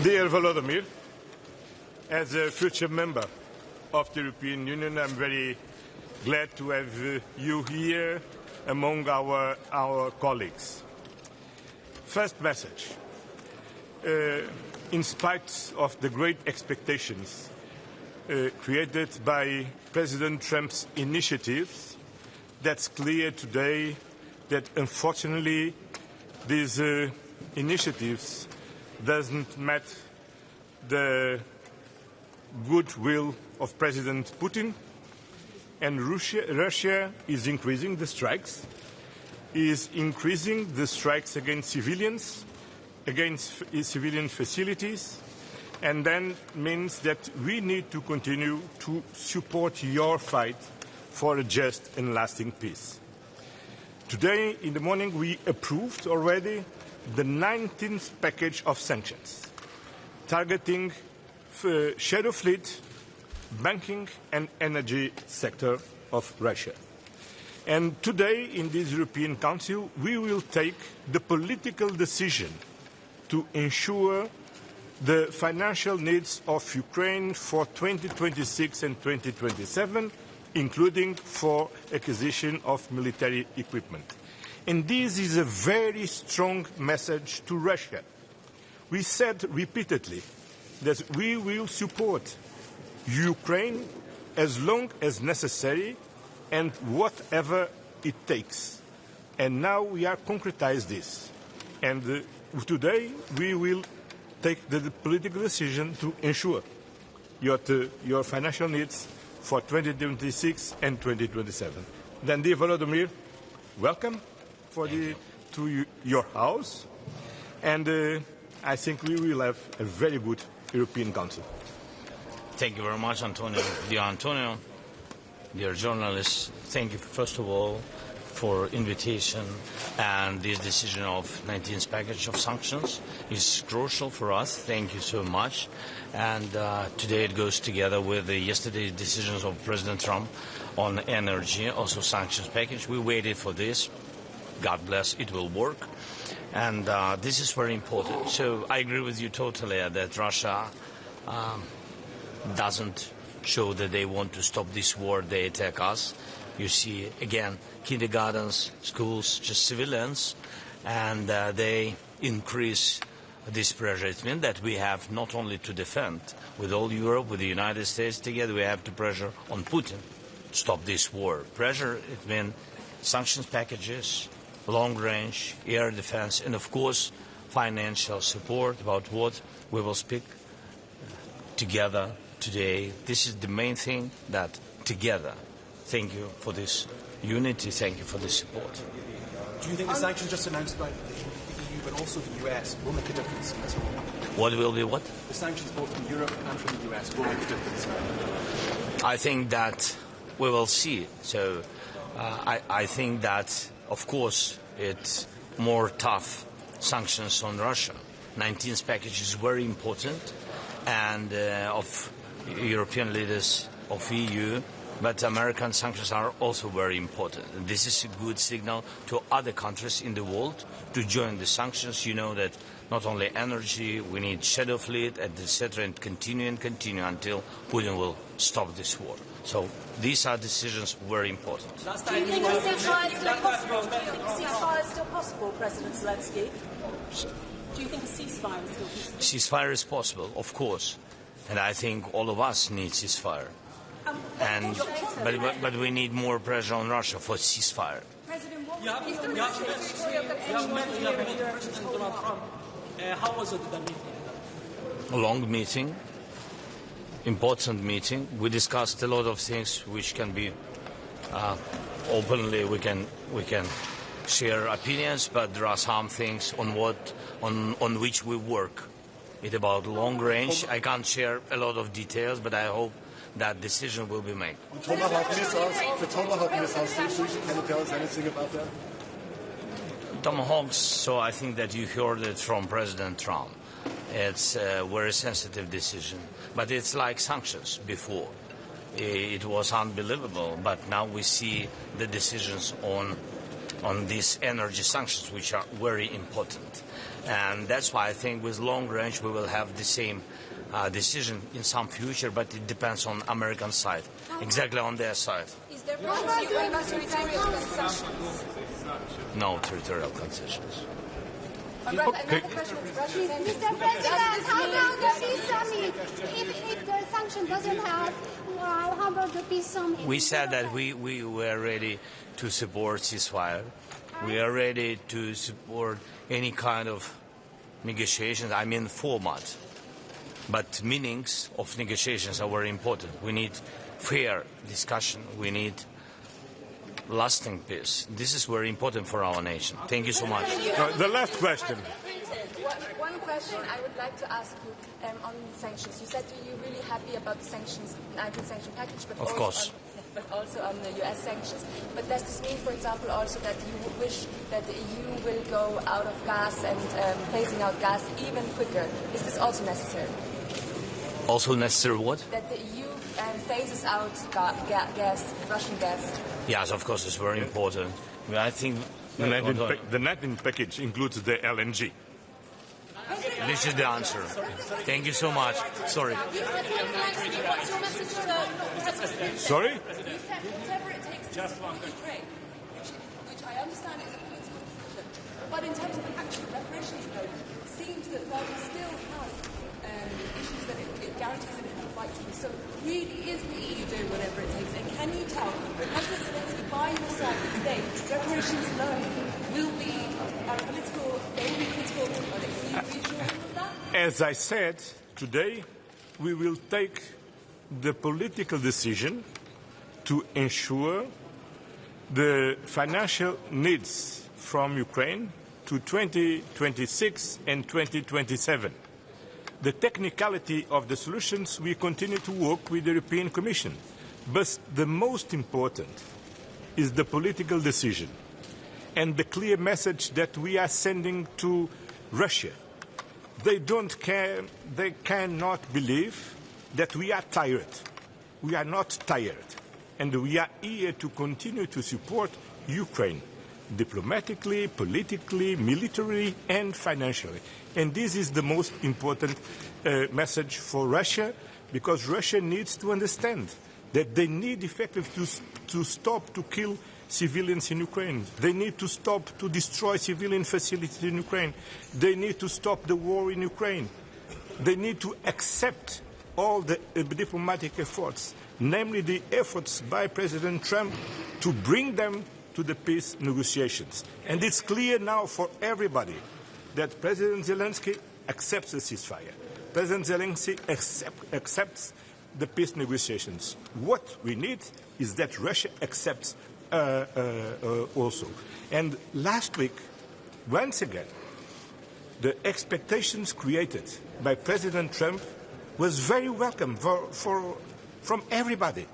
Dear Volodymyr, as a future member of the European Union, I'm very glad to have you here among our colleagues. First message. In spite of the great expectations created by President Trump's initiatives, that's clear today that unfortunately these initiatives doesn't match the goodwill of President Putin, and Russia is increasing the strikes, against civilians, against civilian facilities, and then means that we need to continue to support your fight for a just and lasting peace. Today in the morning we approved already the 19th package of sanctions, targeting shadow fleet, banking and energy sector of Russia. And today in this European Council we will take the political decision to ensure the financial needs of Ukraine for 2026 and 2027, including for acquisition of military equipment. And this is a very strong message to Russia. We said repeatedly that we will support Ukraine as long as necessary and whatever it takes. And now we are concretizing this. And today we will take the political decision to ensure your financial needs for 2026 and 2027. Then, dear Volodymyr, welcome to your house, and I think we will have a very good European Council. Thank you very much, Antonio. Dear journalists, thank you first of all for invitation, and this decision of 19th package of sanctions is crucial for us. Thank you so much. And today it goes together with the yesterday's decisions of President Trump on energy, also sanctions package. We waited for this. God bless, it will work. And this is very important. So I agree with you totally that Russia doesn't show that they want to stop this war. They attack us. You see, again, kindergartens, schools, just civilians, and they increase this pressure. It means that we have not only to defend with all Europe, with the United States together, we have to pressure on Putin to stop this war. Pressure, it means sanctions packages, long-range air defense, and of course financial support, about what we will speak together today. This is the main thing, that together. Thank you for this unity, thank you for this support. Do you think the sanctions just announced by the EU but also the US will make a difference in this war? What will be what? The sanctions both from Europe and from the US will make a difference. I think that we will see. So I think that, of course, it's more tough sanctions on Russia. 19th package is very important, and of European leaders, of EU, but American sanctions are also very important. And this is a good signal to other countries in the world to join the sanctions. You know that not only energy, we need shadow fleet, etc., and continue until Putin will stop this war. So these are decisions very important. Do you think a ceasefire is still possible? Do you think a ceasefire is still possible, President Zelensky? Do you think a ceasefire is still possible? Ceasefire is possible, of course. And I think all of us need ceasefire. But we need more pressure on Russia for ceasefire. President, what You have met President Donald Trump. How was it, that meeting? A long meeting, important meeting. We discussed a lot of things which can be openly, we can share opinions, but there are some things on which we work. It's about long range. I can't share a lot of details, but I hope that decision will be made. The Tomahawk missiles, can you tell us anything about that? Tomahawks, so I think that you heard it from President Trump. It's a very sensitive decision, but it's like sanctions before. It was unbelievable, but now we see the decisions on on these energy sanctions, which are very important. And that's why I think with long range we will have the same decision in some future, but it depends on American side, exactly on their side. Is there territorial concessions? No territorial concessions. Another question is Russia. Mr. President, how about the peace summit? If the sanction doesn't help, how about the peace summit? We said that we were ready to support ceasefire. We are ready to support any kind of negotiations, I mean format. But meanings of negotiations are very important. We need fair discussion. We need lasting peace. This is very important for our nation. Thank you so much. The last question. One question I would like to ask you on sanctions. You said you're really happy about the sanctions, 19-sanction package, but of course. But also on the US sanctions. But does this mean, for example, also that you wish that the EU will go out of gas and phasing out gas even quicker? Is this also necessary? Also necessary what? That the EU phases out gas, Russian gas. Yes, of course, it's very important. I think the 19th package includes the LNG. This is the answer. Thank you so much. Sorry. What's your message to Sorry? You said whatever it takes to support Ukraine, which I understand is a political decision. But in terms of the actual reparations code, it seems that Belgium still has issues that it guarantees that it has a right to. So really is the EU doing whatever it takes? And can you tell President Zelensky by your side today, reparations alone will be political, they will be political on it? Can you reassure him of that? As I said, today we will take the political decision to ensure the financial needs from Ukraine to 2026 and 2027. The technicality of the solutions, we continue to work with the European Commission. But the most important is the political decision and the clear message that we are sending to Russia. They don't care, they cannot believe that we are tired. We are not tired. And we are here to continue to support Ukraine diplomatically, politically, militarily, and financially. And this is the most important message for Russia, because Russia needs to understand that they need effectively to stop to kill civilians in Ukraine. They need to stop to destroy civilian facilities in Ukraine. They need to stop the war in Ukraine. They need to accept all the diplomatic efforts, namely the efforts by President Trump to bring them to the peace negotiations. And it's clear now for everybody that President Zelensky accepts the ceasefire. President Zelensky accepts the peace negotiations. What we need is that Russia accepts also. And last week, once again, the expectations created by President Trump was very welcome from everybody.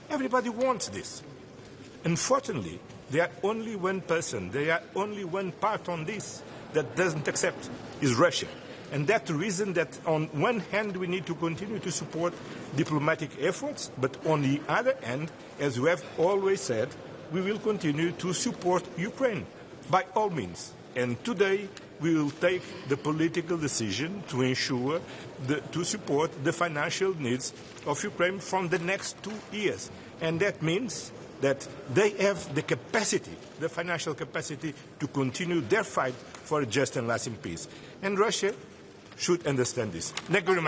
Everybody wants this. Unfortunately, there are only one person, there are only one part on this that doesn't accept, is Russia. And that's the reason that on one hand we need to continue to support diplomatic efforts, but on the other hand, as we have always said, we will continue to support Ukraine by all means. And today we will take the political decision to ensure to support the financial needs of Ukraine from the next 2 years. And that means that they have the capacity, the financial capacity, to continue their fight for a just and lasting peace. And Russia should understand this. Thank you very much.